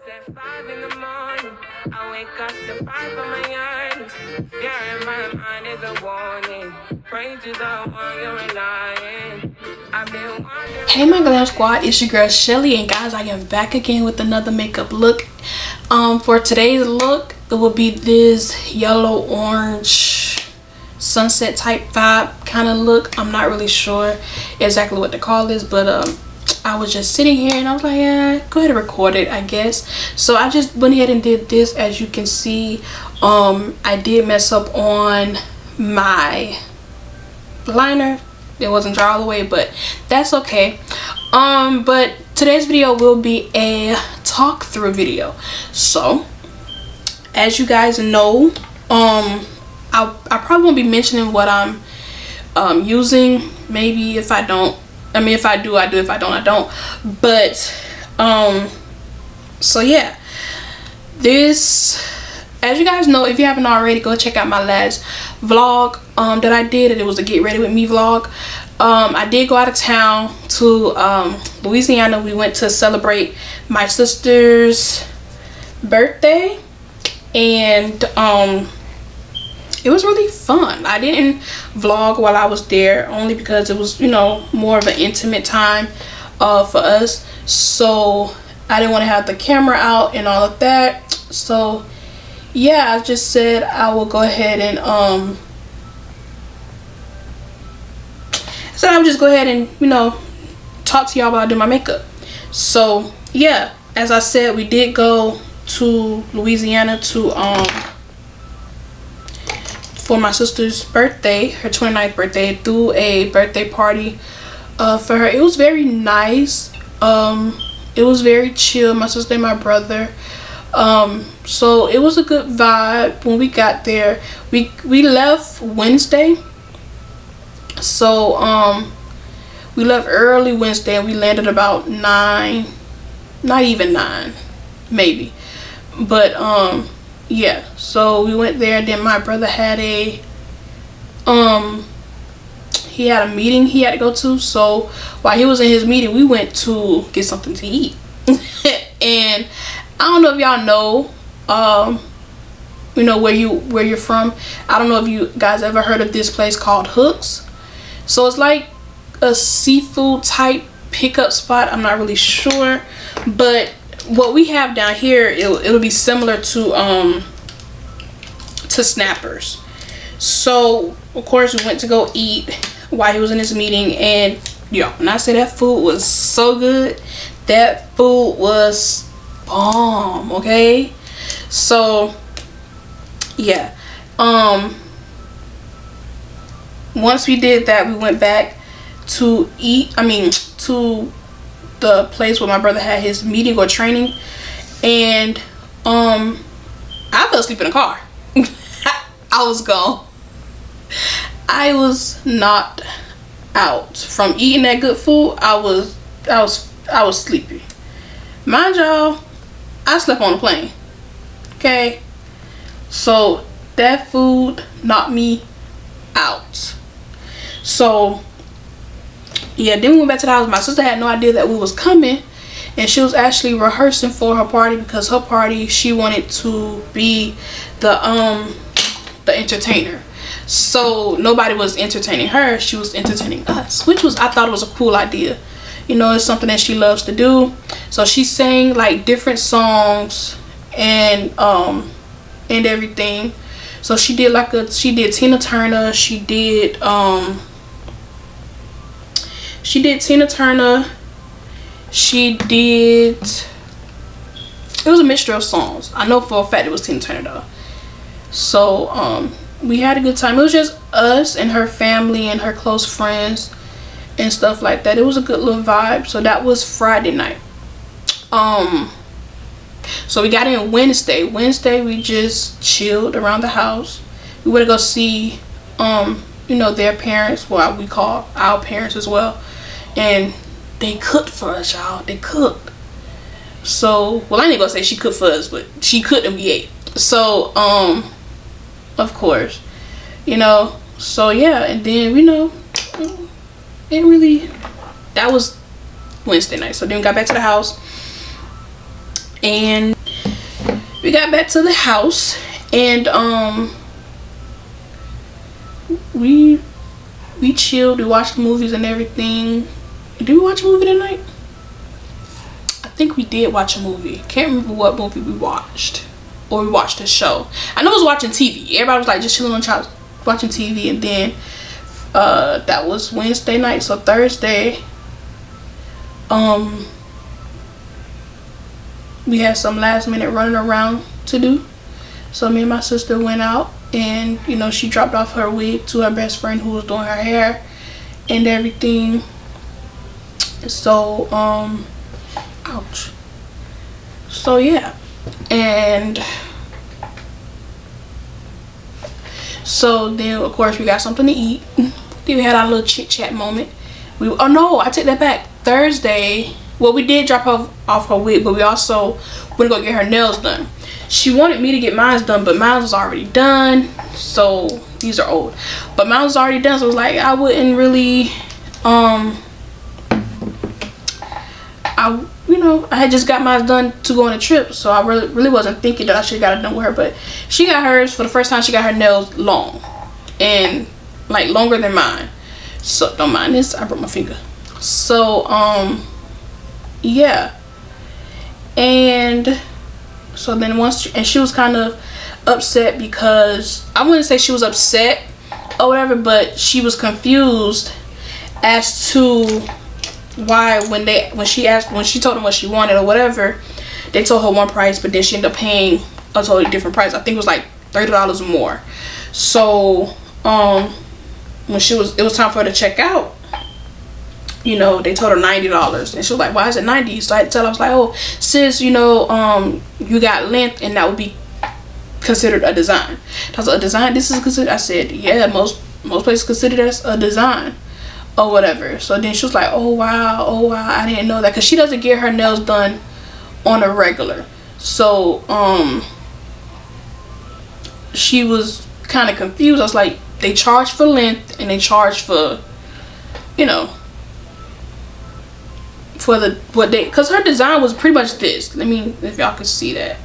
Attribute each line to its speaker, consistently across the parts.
Speaker 1: at 5 in the morning. I wake up to 5 of my yearnings. Fear in my mind is a warning. Pray to the one you're relying. I've been wondering. Hey my glam squad, it's your girl Shelly, and guys, I am back again with another makeup look. For today's look, it will be this yellow orange sunset type vibe kind of look. I'm not really sure exactly what to call this, but I was just sitting here and I was like, yeah, go ahead and record it, I guess. So I just went ahead and did this. As you can see, I did mess up on my liner. It wasn't dry all the way, but that's okay. But today's video will be a talk through video. So as you guys know, I probably won't be mentioning what I'm using. Maybe if I don't, I mean, if I do, I do. If I don't, I don't. But so yeah, this, as you guys know, if you haven't already, go check out my last vlog that I did. It was a get ready with me vlog. I did go out of town to Louisiana. We went to celebrate my sister's birthday, and it was really fun. I didn't vlog while I was there, only because it was, you know, more of an intimate time for us. So I didn't want to have the camera out and all of that. So yeah, I just said I will go ahead and I would just go ahead and, you know, talk to y'all while I do my makeup. So yeah, as I said, we did go to Louisiana to for my sister's birthday, her 29th birthday, threw a birthday party for her. It was very nice. It was very chill, my sister and my brother. So it was a good vibe. When we got there, we left Wednesday. So we left early Wednesday and we landed about 9, not even 9, maybe. But yeah, so we went there, and then my brother had a he had a meeting he had to go to. So while he was in his meeting, we went to get something to eat. And I don't know if y'all know, you know, where you're from. I don't know if you guys ever heard of this place called Hooks. So it's like a seafood type pickup spot. I'm not really sure, but what we have down here, it'll be similar to Snappers. So of course we went to go eat while he was in his meeting, and yo, when I say that food was so good, that food was bomb. Okay, so yeah, once we did that, we went back to eat, to the place where my brother had his meeting or training, and I fell asleep in the car. I was gone. I was knocked out from eating that good food. I was sleepy. Mind y'all, I slept on the plane. Okay, so that food knocked me out. So yeah, then we went back to the house. My sister had no idea that we was coming, and she was actually rehearsing for her party, because her party, she wanted to be the entertainer. So nobody was entertaining her, she was entertaining us, which was, I thought it was a cool idea. You know, it's something that she loves to do. So she sang like different songs and everything. So she did Tina Turner, she did Tina Turner. She did, it was a mixture of songs. I know for a fact it was Tina Turner though. So we had a good time. It was just us and her family and her close friends and stuff like that. It was a good little vibe. So that was Friday night. So we got in Wednesday. Wednesday we just chilled around the house. We went to go see you know, their parents, well, we call our parents as well, and they cooked for us, y'all. They cooked. So, well, I ain't gonna say she cooked for us, but she cooked and we ate. So of course, you know, so yeah, and then, you know, it really, that was Wednesday night. So then we got back to the house, And we got back to the house, and we chilled. We watched movies and everything. Did we watch a movie tonight? I think we did watch a movie. Can't remember what movie we watched, or we watched a show. I know I was watching TV. Everybody was like just chilling on the couch watching TV, and then that was Wednesday night. So Thursday, we had some last minute running around to do. So me and my sister went out, and you know, she dropped off her wig to her best friend who was doing her hair and everything. So ouch. So yeah, and so then of course we got something to eat. Then we had our little chit chat moment. Oh no, I take that back. Thursday, well, we did drop off her wig, but we also went to go get her nails done. She wanted me to get mine done, but mine was already done. So these are old, but mine was already done. So it was like I wouldn't really, I had just got mine done to go on a trip, so I really wasn't thinking that I should have got it done with her. But she got hers for the first time. She got her nails long, and like longer than mine. So don't mind this. I broke my finger. So yeah, and so then and she was kind of upset because I wouldn't say she was upset or whatever, but she was confused as to why when she told them what she wanted or whatever, they told her one price, but then she ended up paying a totally different price. I think it was like $30 more. So when it was time for her to check out, you know, they told her $90, and she was like, why is it 90? So I had to tell her, I was like, oh, sis, you know, you got length, and that would be considered a design. I was like, a design? This is considered? I said, yeah, most places consider this a design or whatever. So then she was like, oh wow, I didn't know that, because she doesn't get her nails done on a regular. So she was kind of confused. I was like, they charge for length and they charge for, you know, for because her design was pretty much this. Let me, if y'all can see that,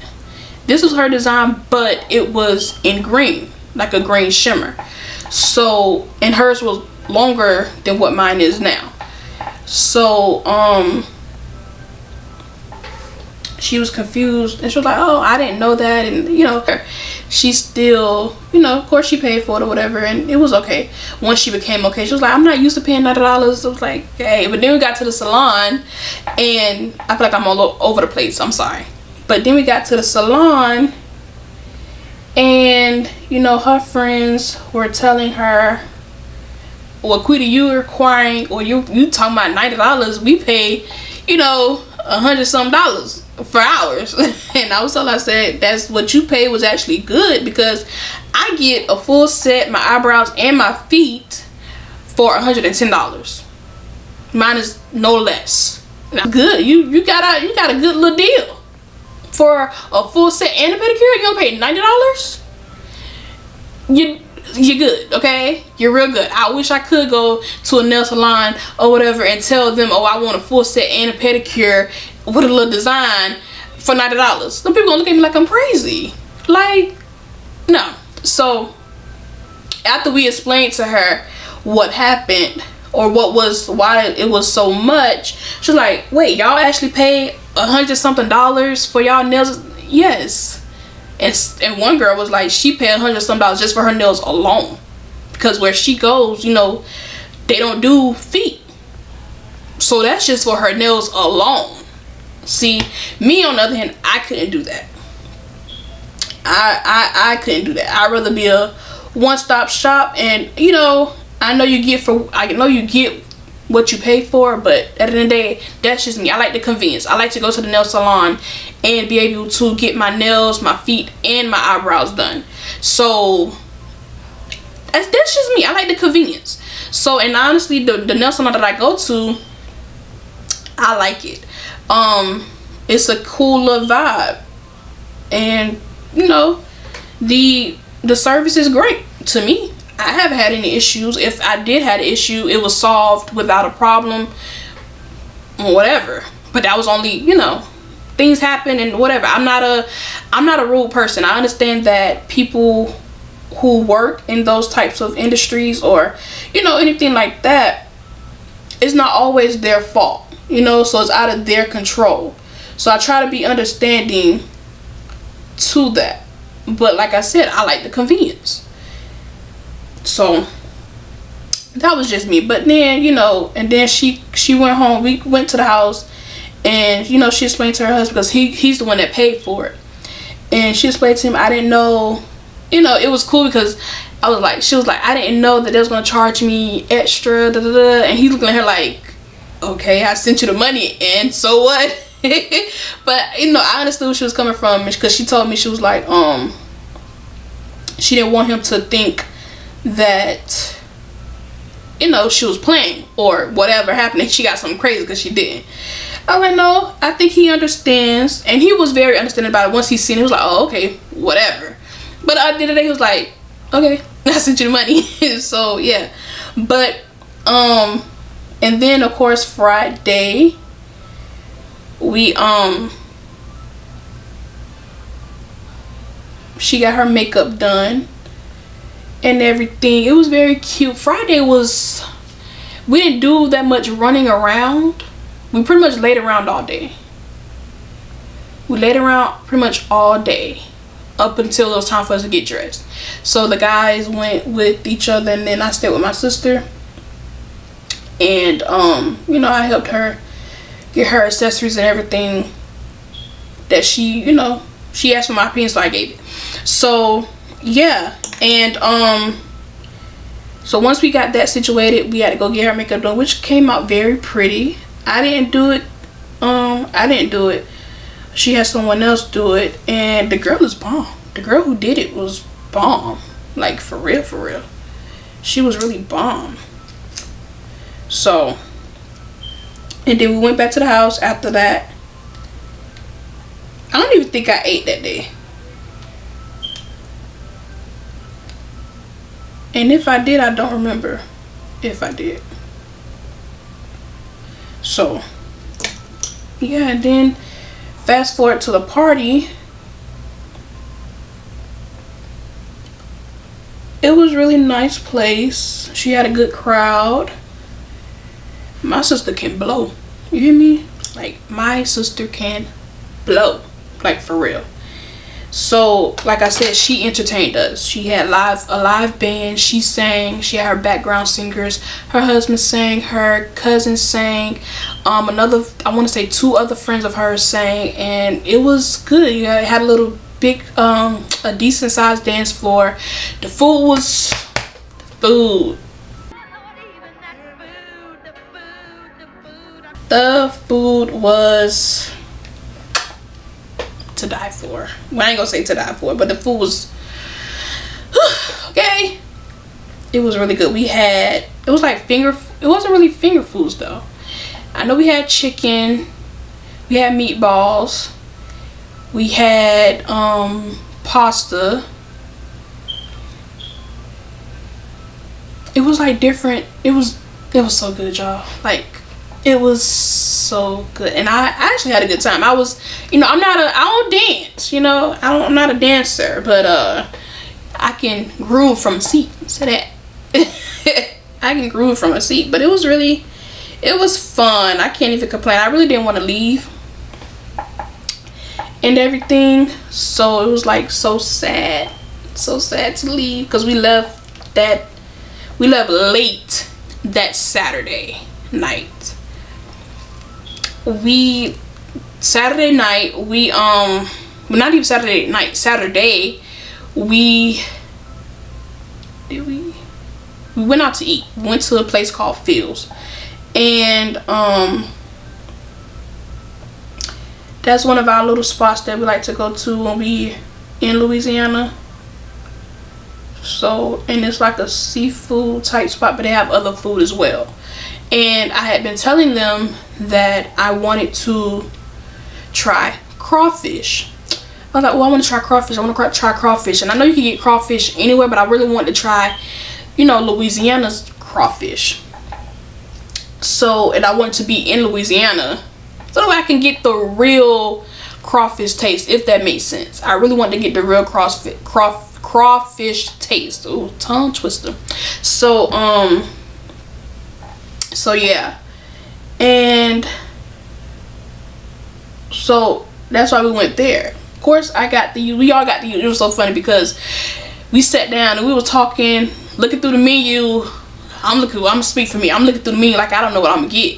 Speaker 1: this was her design, but it was in green, like a green shimmer. So, and hers was longer than what mine is now. So she was confused, and she was like, oh, I didn't know that. And you know, she still, you know, of course she paid for it or whatever, and it was okay. Once she became okay, she was like, I'm not used to paying $90. I was like, hey. But then we got to the salon, and I feel like I'm all over the place, I'm sorry. But then we got to the salon, and you know, her friends were telling her, well, Quita, you requiring, or you talking about $90, we pay, you know, $100-some for hours. And I was told, I said, that's what you pay was actually good, because I get a full set, my eyebrows and my feet, for $110. Mine is no less. Good. You got a good little deal for a full set and a pedicure. You don't pay $90. You're good, okay? You're real good. I wish I could go to a nail salon or whatever and tell them, oh, I want a full set and a pedicure with a little design for $90. Some people gonna look at me like I'm crazy. Like, no. So after we explained to her what happened, or why it was so much, she was like, wait, y'all actually pay $100-something for y'all nails? Yes. And one girl was like, she paid $100-something just for her nails alone, because where she goes, you know, they don't do feet, so that's just for her nails alone. See, me on the other hand, I couldn't do that. I couldn't do that. I'd rather be a one-stop shop, and you know, I know you get what you pay for, but at the end of the day, that's just me. I like the convenience. I like to go to the nail salon and be able to get my nails, my feet, and my eyebrows done. So that's just me. I like the convenience. So, and honestly, the nail salon that I go to, I like it. It's a cool little vibe, and you know, the service is great to me. I haven't had any issues. If I did have an issue, it was solved without a problem or whatever. But that was only, you know, things happen and whatever. I'm not a rude person. I understand that people who work in those types of industries, or you know, anything like that, it's not always their fault, you know, so it's out of their control. So I try to be understanding to that. But like I said, I like the convenience. So that was just me. But then, you know, and then she went home. We went to the house, and you know, she explained to her husband, because he's the one that paid for it, and she explained to him, I didn't know, you know, it was cool because she was like, I didn't know that they was gonna charge me extra, da, da, da. And he looked at her like, okay, I sent you the money, and so what? But you know, I understood where she was coming from, because she told me, she was like, she didn't want him to think that, you know, she was playing or whatever happened, and she got something crazy, because she didn't. I was like, no, I think he understands, and he was very understanding about it. Once he seen it, he was like, oh, okay, whatever. But at the end of the day, he was like, okay, I sent you the money. So yeah. But and then of course Friday, we she got her makeup done and everything. It was very cute. Friday was, we didn't do that much running around. We pretty much laid around all day. We laid around pretty much all day up until it was time for us to get dressed. So the guys went with each other, and then I stayed with my sister, and you know, I helped her get her accessories and everything that she, you know, she asked for my opinion, so I gave it. So yeah. And so once we got that situated, we had to go get her makeup done, which came out very pretty. I didn't do it. She had someone else do it, and the girl is bomb. The girl who did it was bomb. Like, for real, for real. She was really bomb. So, and then we went back to the house after that. I don't even think I ate that day. And if I did, I don't remember if I did. So, yeah, and then fast forward to the party. It was really nice place. She had a good crowd. My sister can blow. You hear me? Like, my sister can blow. Like, for real. So, like I said, she entertained us. She had a live band. She sang. She had her background singers. Her husband sang. Her cousin sang. Another, I want to say 2 other friends of hers sang, and it was good. You know, it had a little big, a decent sized dance floor. The food was food. The food was to die for. Well, I ain't gonna say to die for, but the food was okay. It was really good. We had, it was like it wasn't really finger foods though. I know we had chicken, we had meatballs, we had pasta. It was like different. It was so good, y'all. Like, it was so good, and I actually had a good time. I was, you know, I don't dance, you know, I'm not a dancer, but I can groove from a seat. Say that. I can groove from a seat. But it was fun. I can't even complain. I really didn't want to leave and everything, so it was like so sad to leave, because we left late that Saturday night. Saturday night we not even Saturday night, Saturday we went out to eat. We went to a place called Phil's, and that's one of our little spots that we like to go to when we in Louisiana. So, and it's like a seafood type spot, but they have other food as well. And I had been telling them that I wanted to try crawfish. I was like, well, I want to try crawfish. I want to try crawfish. And I know you can get crawfish anywhere, but I really wanted to try, you know, Louisiana's crawfish. So, and I wanted to be in Louisiana so I can get the real crawfish taste, if that makes sense. I really wanted to get the real crawfish taste. Ooh, tongue twister. So yeah, and so that's why we went there. Of course, we all got the. It was so funny because we sat down and we were talking, looking through the menu. I'm gonna speak for me. I'm looking through the menu like I don't know what I'm gonna get.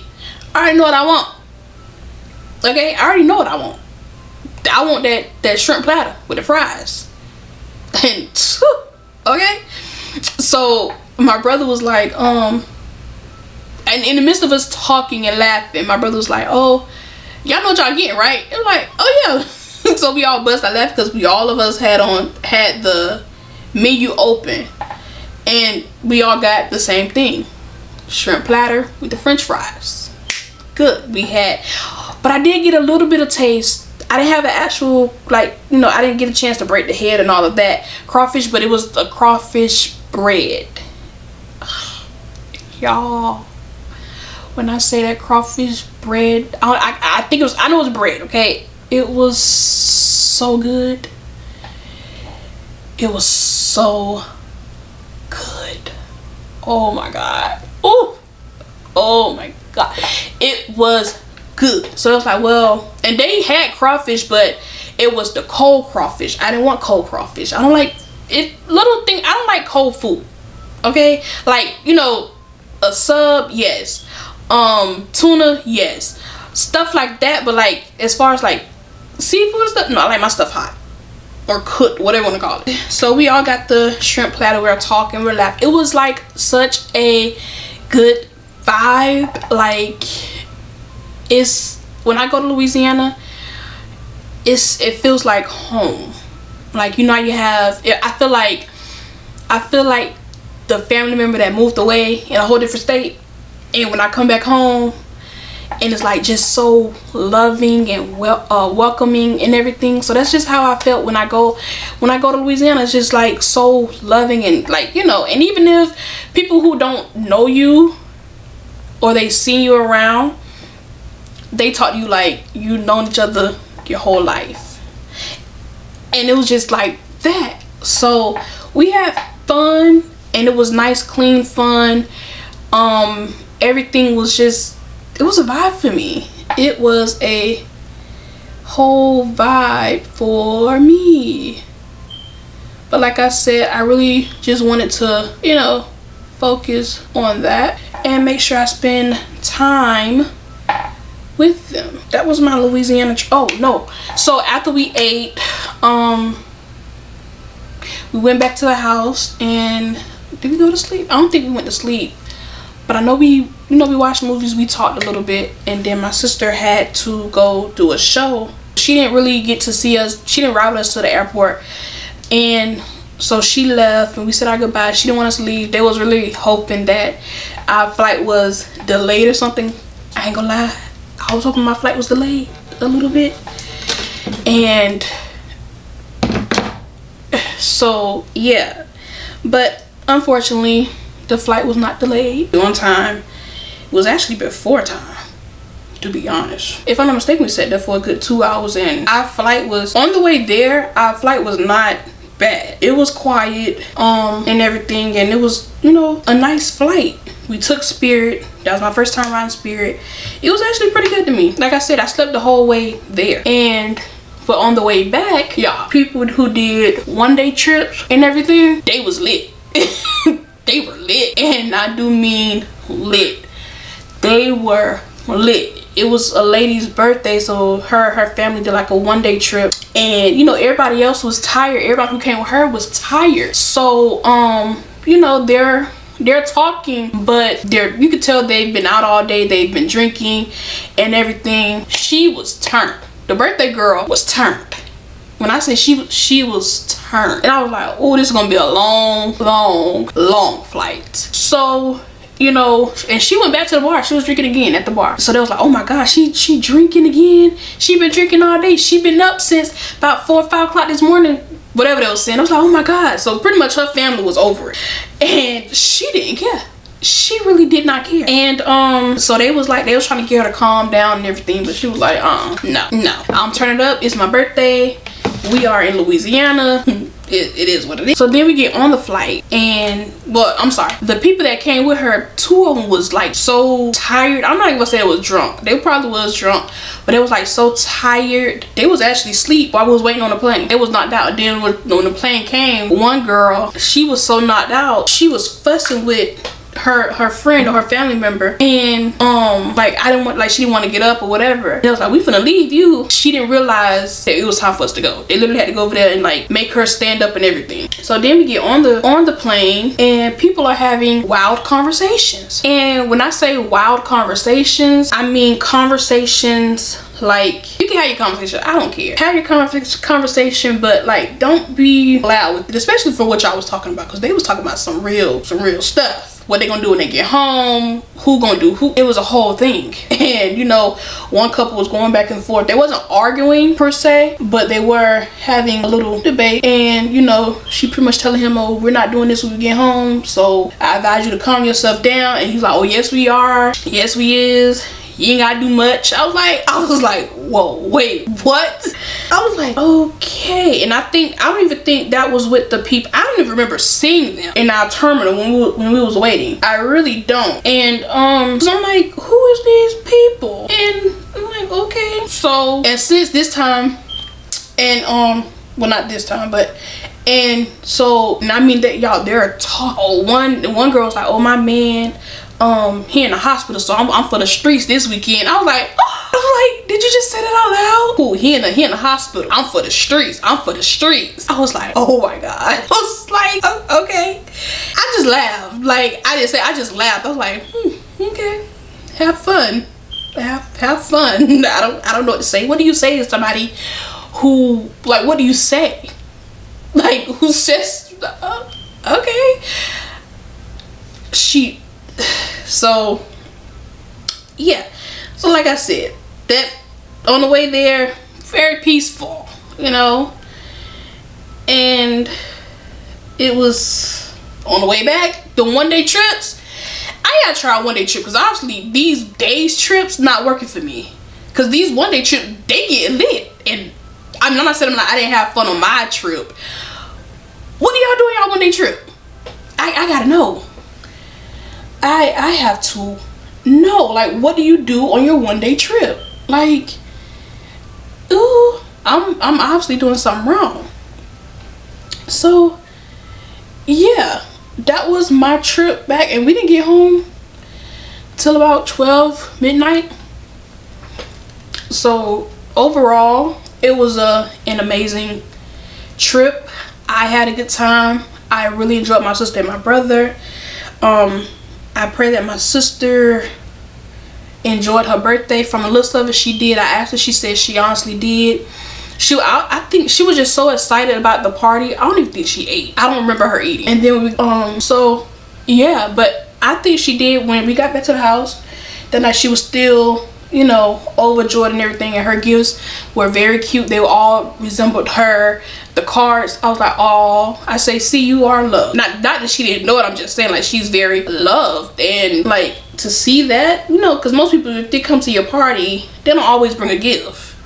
Speaker 1: I already know what I want. Okay, I already know what I want. I want that shrimp platter with the fries. And okay, so my brother was like, and in the midst of us talking and laughing, my brother was like, "Oh, y'all know what y'all getting, right?" And I'm like, "Oh yeah." So we all bust our laugh because all of us had the menu open, and we all got the same thing: shrimp platter with the French fries. Good. But I did get a little bit of taste. I didn't have an actual, like, I didn't get a chance to break the head and all of that crawfish, but it was a crawfish bread. Y'all, when I say that crawfish bread, I think I know it was bread, okay? It was so good. It was so good. Oh my God. Oh my God. It was good. So it was like, well, and they had crawfish, but it was the cold crawfish. I didn't want cold crawfish. I don't like it. I don't like cold food. Okay, like, a sub, yes. Tuna, yes. Stuff like that. But like, as far as like seafood stuff, no, I like my stuff hot or cooked, whatever you want to call it. So we all got the shrimp platter. We were talking, we're laughing. It was like such a good vibe. Like, when I go to Louisiana, it feels like home. Like, you have, I feel like the family member that moved away in a whole different state, and when I come back home, and it's like just so loving and welcoming and everything. So that's just how I felt when I go to Louisiana. It's just like so loving and like, and even if people who don't know you or they see you around, they talk to you like you've known each other your whole life. And it was just like that. So we had fun, and it was nice, clean fun. Everything was just, it was a vibe for me. It was a whole vibe for me. But like I said, I really just wanted to, focus on that and make sure I spend time with them. That was my Louisiana oh no, so after we ate, we went back to the house, and did we go to sleep? I don't think we went to sleep, but I know we watched movies, we talked a little bit, and then my sister had to go do a show. She didn't really get to see us. She didn't ride with us to the airport, and so she left and we said our goodbye. She didn't want us to leave. They was really hoping that our flight was delayed or something. I ain't gonna lie, I was hoping my flight was delayed a little bit. And so yeah, but unfortunately the flight was not delayed on time. It was actually before time, to be honest. If I'm not mistaken, we sat there for a good 2 hours, and our flight was on the way there. Our flight was not bad. It was quiet and everything, and it was a nice flight. We took Spirit. That was my first time riding Spirit. It was actually pretty good to me. Like I said, I slept the whole way there, but on the way back, y'all, people who did one-day trips and everything, they was lit. They were lit, and I do mean lit. They were lit. It was a lady's birthday, so her family did like a one-day trip, and everybody else was tired. Everybody who came with her was tired. So they're talking, but you could tell they've been out all day. They've been drinking and everything. She was turned. The birthday girl was turned. When I say she was turned, and I was like, oh, this is gonna be a long flight. So and she went back to the bar. She was drinking again at the bar. So they was like, oh my gosh, she drinking again. She been drinking all day. She been up since about 4 or 5 o'clock this morning. Whatever they was saying. I was like, oh my God. So pretty much her family was over it. And she didn't care. she really did not care. And so they was trying to get her to calm down and everything, but she was like, no, I'm turning up. It's my birthday. We are in Louisiana. It is what it is. So then we get on the flight, and well, I'm sorry, the people that came with her, 2 of them was like so tired. I'm not even gonna say it was drunk. They probably was drunk, but they was like so tired. They was actually asleep while we was waiting on the plane. They was knocked out. Then when the plane came, one girl, she was so knocked out, she was fussing with her friend or her family member, and like she didn't want to get up or whatever. They was like, we finna leave you. She didn't realize that it was time for us to go. They literally had to go over there and like make her stand up and everything. So then we get on the plane, and people are having wild conversations. And when I say wild conversations, I mean conversations like, you can have your conversation, I don't care, have your conversation, but like, don't be loud with it, especially for what y'all was talking about, because they was talking about some real stuff. What they gonna do when they get home, who gonna do who. It was a whole thing. And you know, one couple was going back and forth. They wasn't arguing per se, but they were having a little debate. And you know, she pretty much telling him, oh, we're not doing this when we get home, so I advise you to calm yourself down. And he's like, oh, yes we are, yes we is, you ain't gotta do much. I was like, whoa, wait, what? I was like, okay. And I don't even think that was with the people. I don't even remember seeing them in our terminal when we was waiting. I really don't. And so I'm like, who is these people? And I'm like, okay. So, and since this time, and well, not this time, but, and so, and I mean that y'all, they're talking. Oh, one girl's like, oh, my man, he in the hospital, so I'm for the streets this weekend. I was like, did you just say that out loud? Cool, he in the hospital. I'm for the streets. I was like, oh my god. I was like, okay. I just laughed. Like, I just laughed. I was like, okay, have fun. Have fun. I don't know what to say. What do you say to somebody who, like, what do you say? Like, who says, okay. So yeah, so like I said, that on the way there, very peaceful, you know. And it was on the way back, the 1-day trips. I gotta try a 1-day trip, because obviously these days trips not working for me, because these 1-day trips, they get lit. And I mean, I'm not saying I didn't have fun on my trip. What do y'all do on y'all 1-day trip? I gotta know. I have to know, like, what do you do on your 1-day trip? Like, ooh, I'm obviously doing something wrong. So yeah, that was my trip back, and we didn't get home till about 12 midnight. So overall, it was an amazing trip. I had a good time. I really enjoyed my sister and my brother. I pray that my sister enjoyed her birthday. From the list of it she did. I asked her, she said she honestly did. I think she was just so excited about the party. I don't even think she ate. I don't remember her eating. And then so yeah, but I think she did. When we got back to the house that night, she was still, you know, overjoyed and everything, and her gifts were very cute. They all resembled her. The cards, I was like, oh, I say, see, you are loved. Not that she didn't know it, I'm just saying, like, she's very loved. And like, to see that, you know, because most people, if they come to your party, they don't always bring a gift.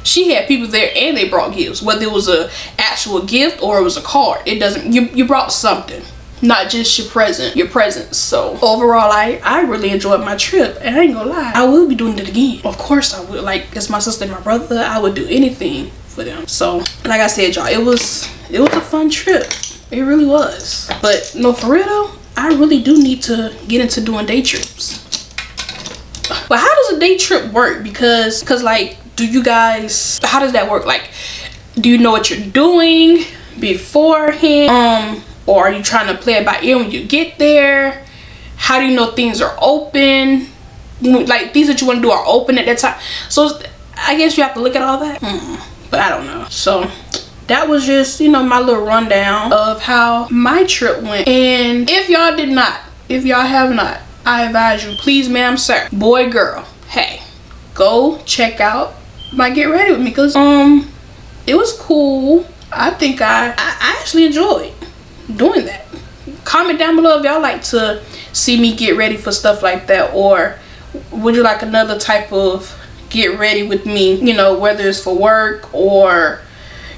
Speaker 1: She had people there and they brought gifts, whether it was a actual gift or it was a card. It doesn't, you brought something, not just your presence. So overall, I really enjoyed my trip, and I ain't gonna lie, I will be doing it again. Of course I will. Like, it's my sister and my brother, I would do anything for them. So like I said, y'all, it was a fun trip. It really was. But no, for real though, I really do need to get into doing day trips. But how does a day trip work? Because like, do you guys, how does that work? Like, do you know what you're doing beforehand, or are you trying to play it by ear when you get there? How do you know things are open? Like, things that you want to do are open at that time. So I guess you have to look at all that. But I don't know. So that was just, you know, my little rundown of how my trip went. And if y'all have not, I advise you, please, ma'am, sir, boy, girl, hey, go check out my Get Ready With Me, because it was cool. I think I actually enjoyed doing that. Comment down below if y'all like to see me get ready for stuff like that? Or would you like another type of get ready with me, you know, whether it's for work or,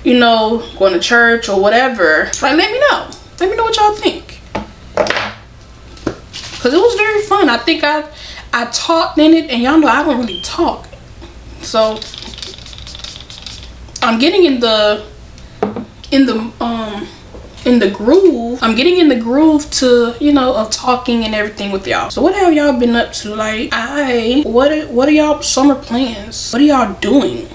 Speaker 1: you know, going to church or whatever? Like, let me know. Let me know what y'all think. Because it was very fun. I think I talked in it, and y'all know I don't really talk. So I'm getting in the groove. I'm getting in the groove to, you know, of talking and everything with y'all. So what have y'all been up to? Like, what are y'all summer plans? What are y'all doing?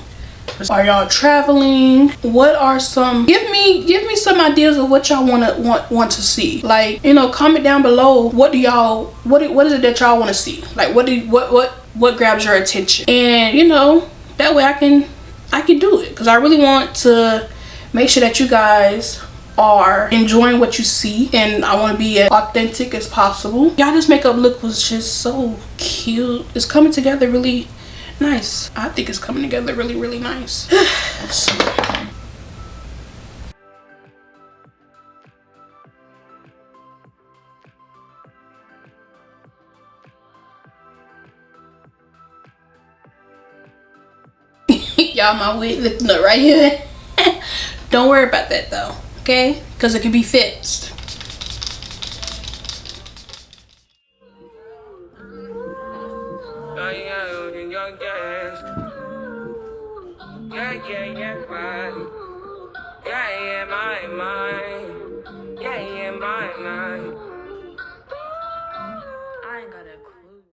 Speaker 1: Are y'all traveling? What are some, give me some ideas of what y'all want to see. Like, you know, comment down below, what is it that y'all want to see? Like, what grabs your attention? And, you know, that way I can do it, because I really want to make sure that you guys are enjoying what you see, and I want to be as authentic as possible. Y'all, this makeup look was just so cute. It's coming together really nice. I think it's coming together really, really nice. So, y'all, my wig lifting up right here. Don't worry about that though, okay? Because it can be fixed.